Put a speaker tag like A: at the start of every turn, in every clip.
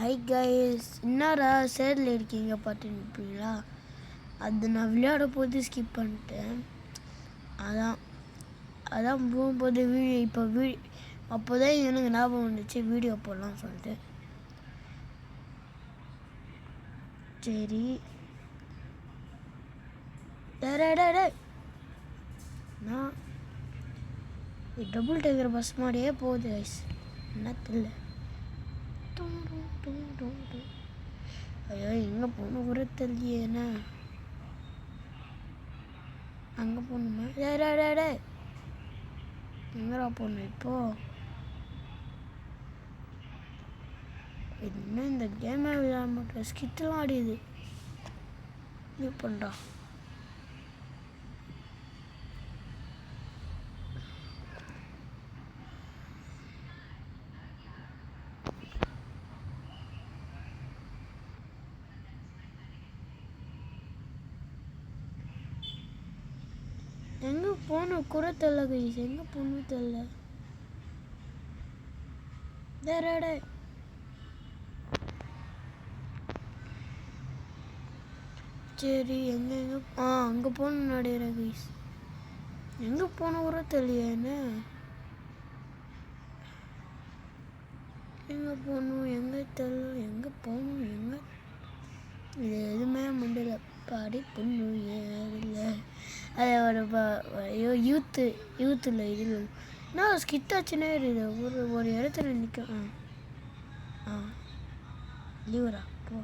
A: Hi guys, என்னடா சேரில் இருக்கீங்க பார்த்துருப்பீங்களா? அது நான் விளையாட போது ஸ்கிப் பண்ணிட்டேன். அதான் போகும்போது இப்போ அப்போ தான் எனக்கு ஞாபகம் வந்துச்சு வீடியோ போடலாம்னு சொல்லிட்டு. சரி நான் டபுள் டேக்கர் பஸ் மாதிரியே போகுது கைஸ், என்ன தெரியல. ஐயோ, எங்கே போகணும் கூட தெரியலையே. என்ன அங்கே போகணுமா? எங்கடா போகணும் இப்போ? இன்னும் இந்த கேமை விளையாட மாட்டேன், ஸ்கிட்டெல்லாம் ஆடியுது. இது பண்ணுறா எங்கே போகணும் கூட தெரியல கைஸ், எங்கே போகணும் தெரியல. சரி எங்கே அங்கே போகணும் நடைகிறேன் கைஸ். எங்கே போன கூட தெரியல. என்ன எங்கே போகணும் எங்கே தெரியல, எங்கே போகணும் எங்கே இது எதுவுமே மண்டல பாடி பொண்ணு ஏறில்லை. அது ஐயோ யூத்தில் இதில் நான் ஸ்கிட்டாச்சுன்னே இருக்குது. ஒரு இடத்துல நிற்க லீவரா போ.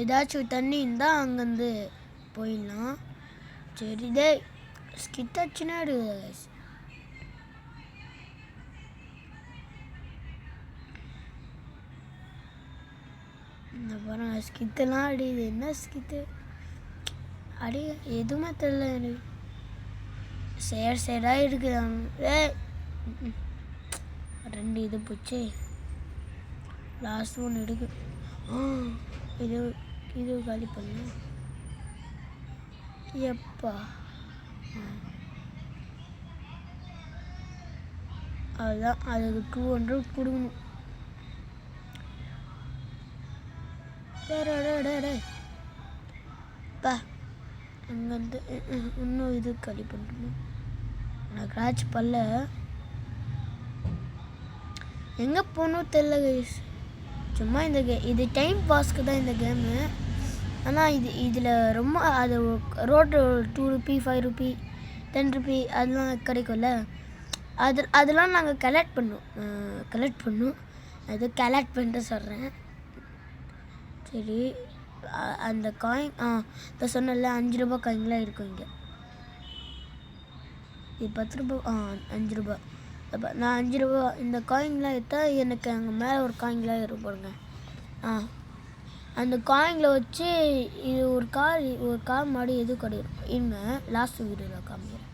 A: ஏதாச்சும் தண்ணி இருந்தால் அங்கேருந்து போயிடலாம். சரி டே ஸ்கிட்டாச்சுன்னா இருக்குது. இந்த பாருங்க ஸ்கித்தெல்லாம் அடியுது. என்ன ஸ்கித்து அடி எதுவுமே தெரியல எனக்கு. சேடாக இருக்குது. ரெண்டு இது போச்சு, லாஸ்ட் ஒன்று எடுக்கு. இது காலி பண்ணு எப்பா. அதுதான் அதுக்கு 200 கொடுக்கணும். பா அங்கேருந்து இன்னும் இது காலி பண்ணணும். நான் கிராச் பண்ணல, எங்கே போகணும் தெரியல கைஸ். சும்மா இது டைம் பாஸ்க்கு தான் இந்த கேமு. ஆனால் இதில் ரொம்ப அது ரோட்டு 2 ரூபி 5 ரூபி 10 ரூபி அதெல்லாம் கிடைக்கும்ல. அதெல்லாம் நாங்கள் கலெக்ட் பண்ணோம். அது கலெக்ட் பண்ணிட்டு சொல்கிறேன். சரி அந்த காயின் இப்போ சொன்னல 5 ரூபா காயின்லாம் இருக்கும் இங்கே. இது 10 ரூபா 5 ரூபா. அப்போ நான் 5 ரூபா இந்த காயின்லாம் எடுத்தால் எனக்கு அங்கே மேலே ஒரு காயின்லாம் ஏறும் பாருங்க. அந்த காயினில் வச்சு இது ஒரு கார் மாடி எது கிடைக்கும். இன்னும் லாஸ்ட் வீடியோவில் காமிக்கிறேன்.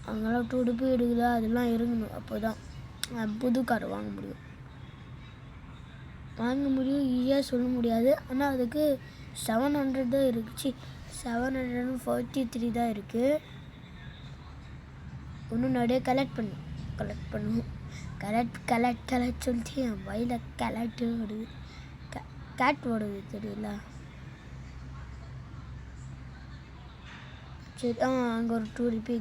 A: அங்கெல்லாம் 2 ரூபி எடுக்குதா, அதெல்லாம் இறங்கணும். அப்போ தான் புது கார் வாங்க முடியும். ஈஸியாக சொல்ல முடியாது. ஆனால் அதுக்கு 700 தான் இருக்குச்சு. 743 தான் இருக்குது. இன்னும் நிறைய கலெக்ட் பண்ணுவோம். கலெக்ட் சொல்லிட்டு என் வயல கலெக்ட் ஓடுது. கேட் ஓடுது தெரியல. சரி அங்கே ஒரு 2 ரூபி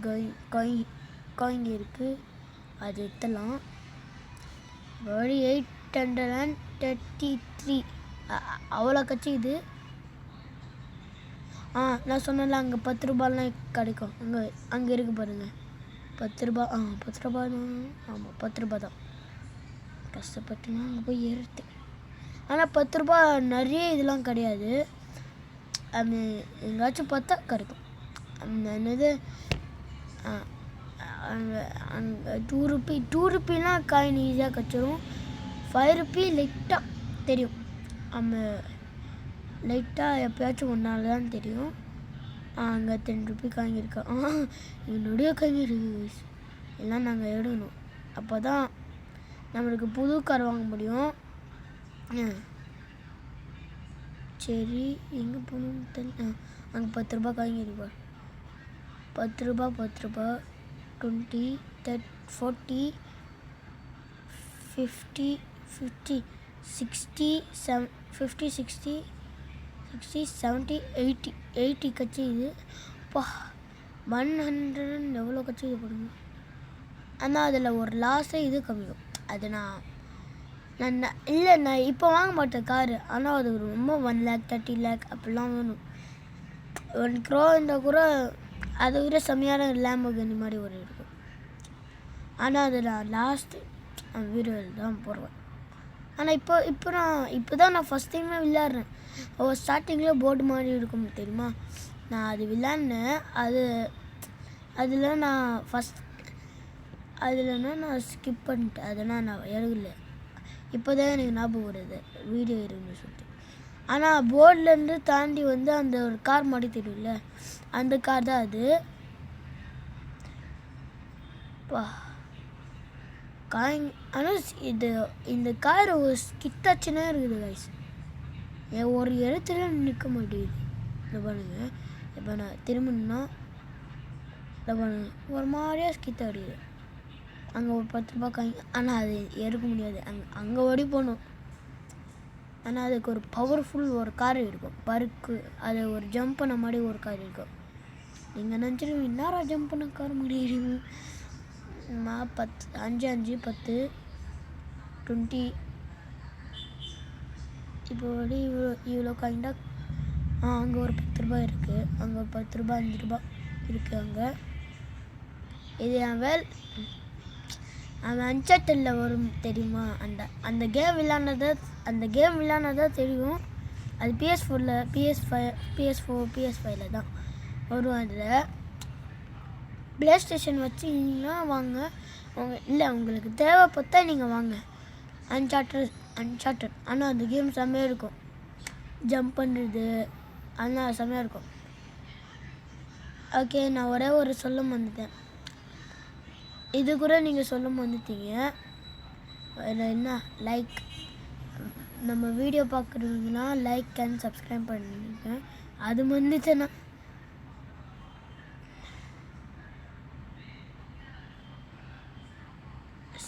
A: காயின் இருக்குது, அது எடுத்துலாம். வழி 833 அவ்வளோ கட்சி இது. நான் சொன்னல அங்கே 10 ரூபாலாம் கிடைக்கும். அங்கே இருக்குது பாருங்கள் 10 ரூபா. 10 ரூபா தான். ஆமாம் 10 ரூபா தான். கஷ்டப்பட்டுனா அங்கே போய் ஏறுது. ஆனால் 10 ரூபா நிறைய இதெல்லாம் கிடையாது. அது எங்கேயாச்சும் பார்த்தா கிடைக்கும். அந்த என்னது அங்கே 2 ரூபிலாம் காயின் ஈஸியாக கிடச்சிரும். 5 ரூபி லைட்டாக தெரியும். லைட்டாக எப்போயாச்சும் ஒரு நாள் தான் தெரியும். அங்கே 10 ரூபி காயின் இருக்கா. என்னுடைய காயின் இருக்குது. எல்லாம் நாங்கள் எடுக்கணும். அப்போ தான் நம்மளுக்கு புது கார் வாங்க முடியும். சரி எங்கே போகணும்னு தெரியல. அங்கே 10 ரூபா காய்கறி 10 ரூபா 20, 30, 40, 50, 50, 60, 50, 60, 70, 80 கட்சி இது. அப்பா 100 எவ்வளோ கட்சி இது போடுங்க. ஆனால் அதில் ஒரு லாஸ்ட்டே இது கம்மியும். அது நான் இல்லை நான் இப்போ வாங்க மாட்டேன் காரு. ஆனால் அது ரொம்ப 1 lakh 30 lakh அப்படிலாம் வேணும். 1 crore இருந்தால் கூட அதை விட செம்மையான லேம்பர்கினி மாதிரி ஒரு இருக்கும். ஆனால் அது நான் லாஸ்ட்டு வீடியோவில் தான் போடுவேன். ஆனால் இப்போ தான் நான் ஃபஸ்ட் டைமே விளையாடுறேன். ஸ்டார்டிங்கில் போர்டு மாதிரி இருக்கும் தெரியுமா, நான் அது விளையாடினேன். அதில் நான் ஸ்கிப் பண்ணிட்டேன். அதனால் நான் எழுதல. இப்போ தான் எனக்கு ஞாபகம் வருது வீடியோ இருக்குன்னு சொல்லிட்டு. ஆனால் போர்ட்லேருந்து தாண்டி வந்து அந்த ஒரு கார் மாதிரி தெரியும்ல, அந்த கார் தான் அது. ஆனால் இந்த கார் ஒரு ஸ்கிட்டாச்சுன்னா இருக்குது கைஸ். ஒரு இடத்துல நிற்க மாட்டேங்குது. இதை பாருங்க, இப்போ நான் திரும்பினா இதை பாருங்க, ஒரு மாதிரியாக ஸ்கிட் அடிக்குது. அங்கே ஒரு 10 ரூபா காய். ஆனால் அது எடுக்க முடியாது. அங்கே ஓடி போகணும். ஆனால் அதுக்கு ஒரு பவர்ஃபுல் ஒரு கார் இருக்கும், பருக்கு. அது ஒரு ஜம்ப் பண்ண மாதிரி ஒரு கார் இருக்கும். நீங்கள் நினச்சிருவீங்க என்னடா ஜம்ப் பண்ண கார் முடியும். நான் 5, 5, 10, 20 இப்போ வழி இவ்வளோ காய்ண்டா. அங்கே ஒரு 10 ரூபா இருக்குது. அங்கே ஒரு 10 ரூபா 5 ரூபா இருக்குது. அங்கே இது என் அவன் அன்சார்ட்டடில் வரும் தெரியுமா, அந்த கேம் விளையாடுனதா தெரியும். அது PS4ல PS5ல தான் வரும். அதில் ப்ளே ஸ்டேஷன் வச்சிங்கன்னா வாங்க. இல்லை உங்களுக்கு தேவைப்பட்டா நீங்கள் வாங்க. அன்சார்ட்டட். ஆனால் அந்த கேம் செம்மையாக இருக்கும். ஜம்ப் பண்ணுறது ஆனால் செம்மையாக இருக்கும். ஓகே, நான் ஒரே ஒரு சொல்ல வந்துட்டேன். இது கூட நீங்கள் சொல்ல வந்துட்டீங்க. வேறு என்ன, லைக் நம்ம வீடியோ பார்க்குறீங்கன்னா லைக் அண்ட் சப்ஸ்கிரைப் பண்ணிங்க. அது வந்துச்சுன்னா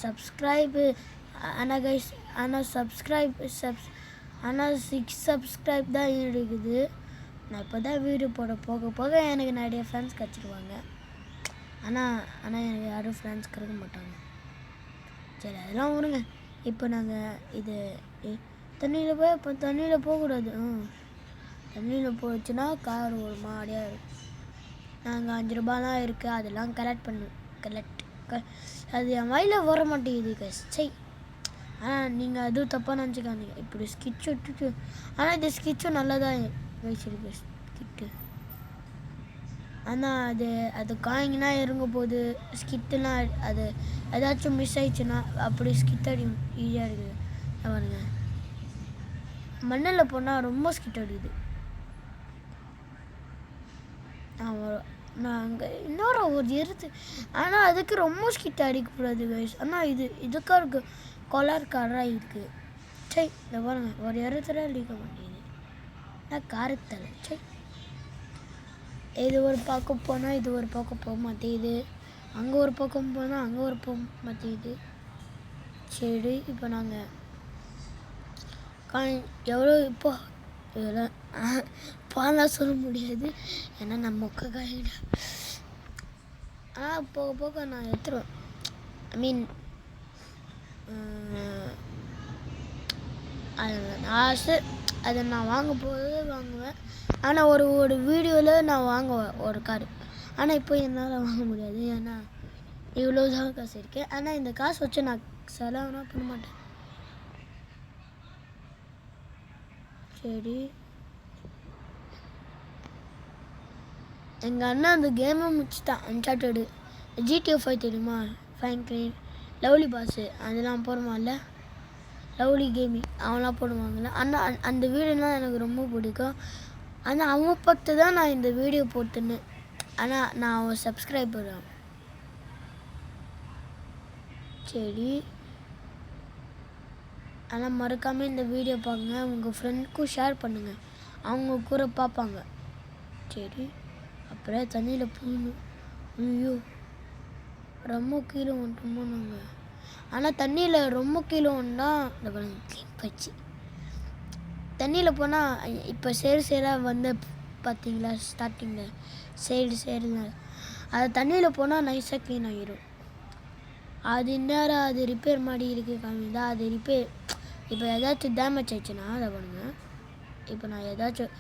A: சப்ஸ்கிரைபு. ஆனால் கைஸ் ஆனால் 6 சப்ஸ்கிரைப் தான் இருக்குது. நான் இப்போ தான் வீடியோ போக போக எனக்கு நிறைய ஃப்ரெண்ட்ஸ் கிடச்சிடுவாங்க. ஆனால் எனக்கு யாரும் ஃப்ரெண்ட்ஸ் கிடைக்க மாட்டாங்க. சரி அதெல்லாம் விடுங்க. இப்போ நாங்கள் இது தண்ணியில் போகக்கூடாது. தண்ணியில் போச்சுன்னா கார் ஒரு மாதிரியாக இருக்கும். நாங்கள் 5 ரூபா தான் இருக்குது. அதெல்லாம் கலெக்ட் அது என் வயலில் வர மாட்டேங்குது கஷ்டை. ஆனால் நீங்கள் அதுவும் தப்பாக நினச்சிக்காதீங்க. இப்படி ஸ்கிட்ச் விட்டுட்டு, ஆனால் இந்த ஸ்கிட்சும் நல்லா தான் வயசுருக்கு ஸ்கிட்டு. ஆனால் அது காய்ங்கன்னா இறங்க போகுது. ஸ்கிட்டுலாம் அது ஏதாச்சும் மிஸ் ஆயிடுச்சுன்னா அப்படி ஸ்கிட் அடிக்கும். ஈஸியாக இருக்குது. பாருங்க, மண்ணில் போனால் ரொம்ப ஸ்கிட் அடிக்குது. நான் அங்கே இன்னொரு ஒரு எருத்து. ஆனால் அதுக்கு ரொம்ப ஸ்கிட் அடிக்கக்கூடாது கைஸ். ஆனால் இதுக்காக இருக்கு கொலார் காராக இருக்குது. சரி இதை பாருங்க, ஒரு எருத்துல அடிக்க மாட்டேங்குது. நான் காருக்கு தலை. சரி, இது ஒரு பக்கம் போனால் இது ஒரு பக்கம் போக மாட்டேங்குது. அங்கே ஒரு பக்கம் போனால் அங்கே ஒரு போக மாட்டேங்குது. சரி, இப்போ நாங்கள் எவ்வளோ இப்போ இதெல்லாம் பாலாம் சொல்ல முடியாது, ஏன்னா நம்ம மொக்க காயிட. ஆனால் போக போக நான் எடுத்துருவேன். ஐ மீன் அதை நான் வாங்குவேன். ஆனால் ஒரு வீடியோவில் நான் வாங்குவேன் ஒரு கார். ஆனால் இப்போ என்னால் வாங்க முடியாது, ஏன்னா இவ்வளோ தான் காசு இருக்குது. ஆனால் இந்த காசு வச்சு நான் செலவுனா பண்ண மாட்டேன். சரி, எங்கள் அண்ணன் அந்த கேமை முடிச்சுட்டான். அன்சார்ட்டடு, GTA 5 தெரியுமா, ஃபைன் கிரீன், லவ்லி பாஸு அதெல்லாம் போடுவான்ல, லவ்லி கேமிங் அவன்லாம் போடுவாங்கள்ல. ஆனால் அந்த வீடியோலாம் எனக்கு ரொம்ப பிடிக்கும். ஆனால் அவன் பார்த்து தான் நான் இந்த வீடியோ போட்டுன்னு. ஆனால் நான் அவன் சப்ஸ்கிரைபர் தான். சரி, ஆனால் மறக்காமல் இந்த வீடியோ பாருங்க, உங்கள் ஃப்ரெண்டுக்கும் ஷேர் பண்ணுங்கள், அவங்க கூட பார்ப்பாங்க. சரி, அப்புறம் தண்ணியில் போகணும். ஐயோ, ரொம்ப கீழே வந்துட்டோமோ நாங்கள். ஆனால் தண்ணியில் ரொம்ப கீழே வந்தால் இந்த க்ளீன் பச்சு தண்ணியில் போனால் இப்போ சேராக வந்து பார்த்தீங்களா, ஸ்டார்டிங்கில் சேருங்க, அது தண்ணியில் போனால் நைஸாக க்ளீன் ஆகிடும். அது இந்நேரம் அது ரிப்பேர் மாதிரி இருக்குது காமிதா, அது ரிப்பேர். இப்போ ஏதாச்சும் டேமேஜ் ஆயிடுச்சுன்னா அதை பண்ணுங்கள். இப்போ நான் ஏதாச்சும்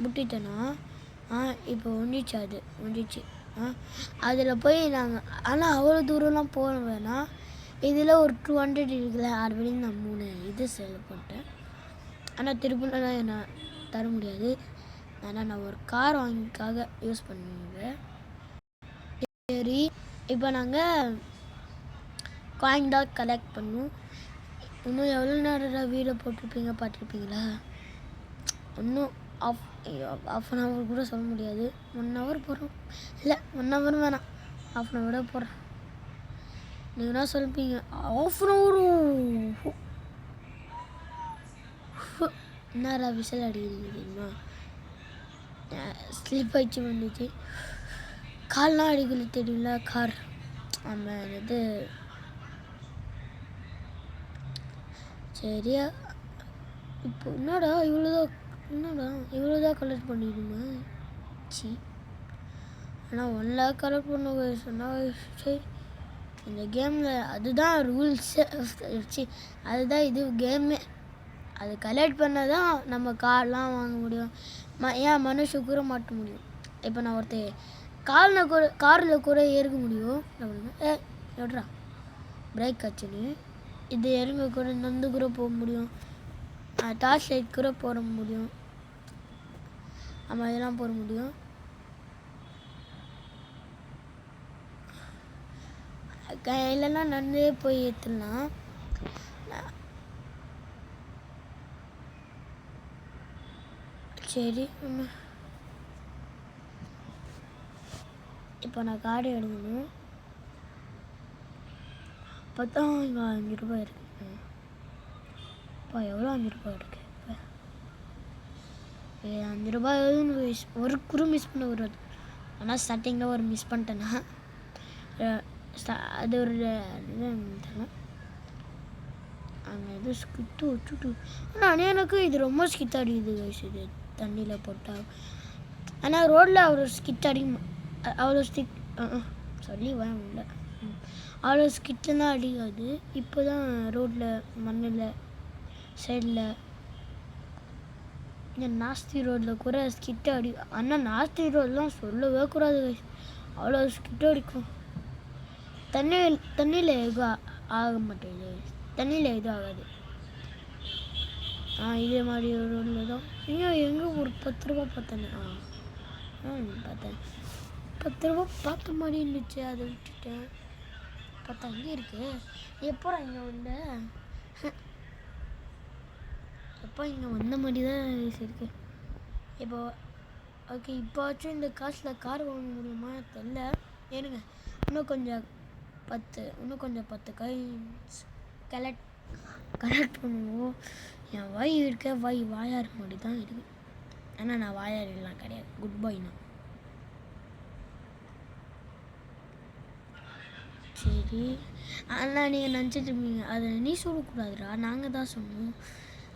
A: முட்டிட்டேன்னா இப்போ ஒண்டிச்சு. அதில் போய் நாங்கள், ஆனால் அவ்வளோ தூரம்லாம் போக வேணாம். இதில் ஒரு 200 இருக்குல்ல, ஆல்ரெடி நான் 3 இது செலவு பண்ணிட்டேன். ஆனால் திருப்பலாம் நான் தர முடியாது, ஆனால் நான் ஒரு கார் வாங்கிக்காக யூஸ் பண்ணுவேன். சரி, இப்போ நாங்கள் காயின் தான் கலெக்ட் பண்ணோம். இன்னும் எவ்வளோ நேரம் வீடியோ பார்த்துருப்பீங்களா? இன்னும் ஆஃப் அன் ஹவர் கூட சொல்ல முடியாது. 1 ஹவர் போடுறோம். இல்லை, 1 ஹவர் வேணாம், ½ அன் ஹவர் போடுறேன். நீங்கள் தான் சொல்லிப்பீங்க, ½ அன் ஹவரும் என்னடா விசில் அடிக்கிறீங்க தெரியுமா? ஸ்லிப் ஆயிடுச்சு, வந்துச்சு. கால்லாம் அடிக்கல தெரியுங்களா, கார். ஆமாம், இது சரியா. இப்போ என்னடா இவ்வளோதான் கலெக்ட் பண்ணிடுமா? சி, ஆனால் 1 லேக் கலெக்ட் பண்ண சொன்னால் சரி. இந்த கேமில் அதுதான் ரூல்ஸு, அதுதான் இது கேமே. அது கலெக்ட் பண்ணால் தான் நம்ம கார்லாம் வாங்க முடியும், ஏன் மனுஷ கூட மாட்ட முடியும். இப்போ நான் காரில் கூட ஏறுக்க முடியும். எப்படா பிரேக் ஆச்சுன்னு இது இறங்க கூட நடந்து கூட போக முடியும், டார்ச் லைட் கூட போட முடியும். ஆமாம், இதெல்லாம் போட முடியும். கையிலலாம் நடந்தே போய் ஏற்றலாம். சரி, இப்போ நான் கார்டு எடுக்கணும். பார்த்தா இங்கே 5 ரூபாய் இருக்கு. இப்போ எவ்வளோ 5 ரூபாய் இருக்கு? இப்போ 5 ரூபாய் ஒரு குரு மிஸ் பண்ண வருது. ஆனால் ஸ்டார்டிங்கில் ஒரு மிஸ் பண்ணிட்டேன்னா அது ஒரு அங்கே எது ஸ்கிட்டு வச்சுட்டு. ஆனால் எனக்கு இது ரொம்ப ஸ்கிட் அடிக்குது கைஸ், இது தண்ணியில் போட்டால். ஆனால் ரோட்டில் அவ்வளோ ஸ்கிட் அவ்வளோ சொல்லி வரல, அவ்வளோ ஸ்கிட்லாம் அடிக்காது. இப்போ தான் ரோட்டில் மண்ணில் சைடில் இந்த நாஸ்தி ரோட்டில் கூட ஸ்கிட் ஆனால் நாஸ்தி ரோடெலாம் சொல்லவே கூடாது கைஸ், அவ்வளோ ஸ்கிட் அடிக்கும். தண்ணியில் எதுவும் ஆக மாட்டேங்குது, தண்ணியில் எதுவும் ஆகாது. இதே மாதிரி ஒரு ரோடில் தான் எங்கே ஒரு 10 ரூபா பார்த்தேன். பார்த்தேன் 10 ரூபா பார்த்த மாதிரி இருந்துச்சு, அதை விட்டுட்டேன். பார்த்தா அங்கே இருக்கு. எப்போ இங்கே வந்த மாதிரி தான் இருக்கு. இப்போ ஓகே, இப்போச்சும் இந்த காசில் கார் வாங்க முடியுமா தெரியல. ஏனுங்க, இன்னும் கொஞ்சம் 10 காயின்ஸ் கலெக்ட் பண்ணுவோம். என் வாயார் மாதிரி தான் இருக்குது. ஆனால் நான் வாயாரெல்லாம் கிடையாது, குட் பாய் நான். சரி, ஆனால் நீங்கள் நினச்சிட்ருப்பீங்க, அதை நீ சொல்லக்கூடாதுடா, நாங்கள் தான் சொன்னோம்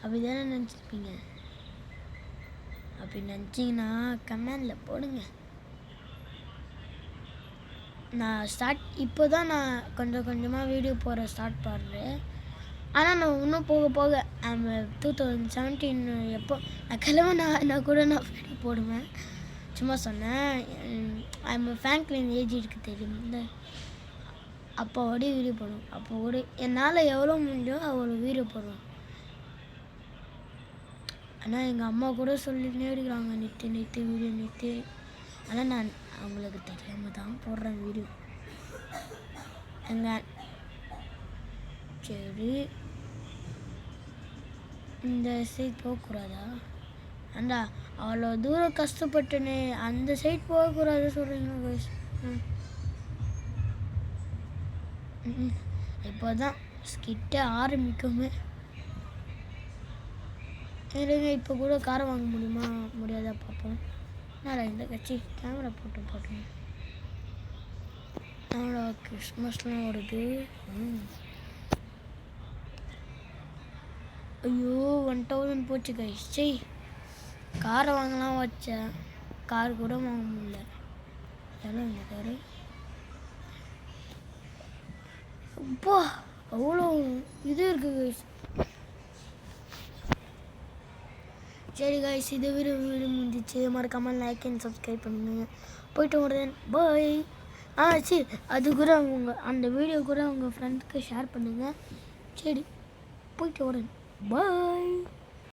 A: அப்படி தானே நினச்சிருப்பீங்க. அப்படி நினச்சிங்கன்னா கமெண்டில் போடுங்க. நான் இப்போ தான் நான் கொஞ்சம் கொஞ்சமாக வீடியோ போட ஸ்டார்ட் பண்ணுறேன். ஆனால் நான் இன்னும் போக 2017 எப்போ நான் கிளம்புனா கூட நான் வீடியோ போடுவேன். சும்மா சொன்னேன். ஃப்ராங்க்லின் ஏஜ் இருக்குது தெரியுமில்ல, அப்போவோட வீடியோ போடுவோம். அப்போவோட என்னால் எவ்வளோ முடிஞ்சோ அவ்வளோ வீடியோ போடுவோம். ஆனால் எங்கள் அம்மா கூட சொல்லிகிட்டே இருக்கிறாங்க, நிறுத்து வீடியோ நிறுத்து. ஆனால் நான் அவங்களுக்கு தெரியாமல் தான் போடுறேன் வீடியோ. சரி, இந்த சைட் போகக்கூடாதா? அண்டா அவ்வளோ தூரம் கஷ்டப்பட்டேனே, அந்த சைட் போகக்கூடாது சொல்கிறீங்க கைஸ். இப்போ தான் கிட்ட ஆரம்பிக்குமே. இருங்க, இப்போ கூட காரை வாங்க முடியுமா முடியாதா பார்ப்போம். என்னடா இந்த கட்சி கேமரா போட்டு என்னடா கிறிஸ்மஸ்லாம் வருது. ஐயோ 1000 போச்சு கைஸ். சரி காரை வாங்கலாம் வச்சேன், கார் கூட வாங்க முடியல. எவ்வளோ இந்த காரு? அப்பா அவ்வளோ இது இருக்குது கைஸ். சரி கைஸ், இது வீடியோ முடிஞ்சிச்சு. மறக்காமல் லைக் அண்ட் சப்ஸ்கிரைப் பண்ணுங்க. போயிட்டு வரேன், பாய். சரி அது கூட அந்த வீடியோ கூட உங்கள் ஃப்ரெண்ட்ஸ்க்கு ஷேர் பண்ணுங்கள். சரி போயிட்டு வரேன், பாய்.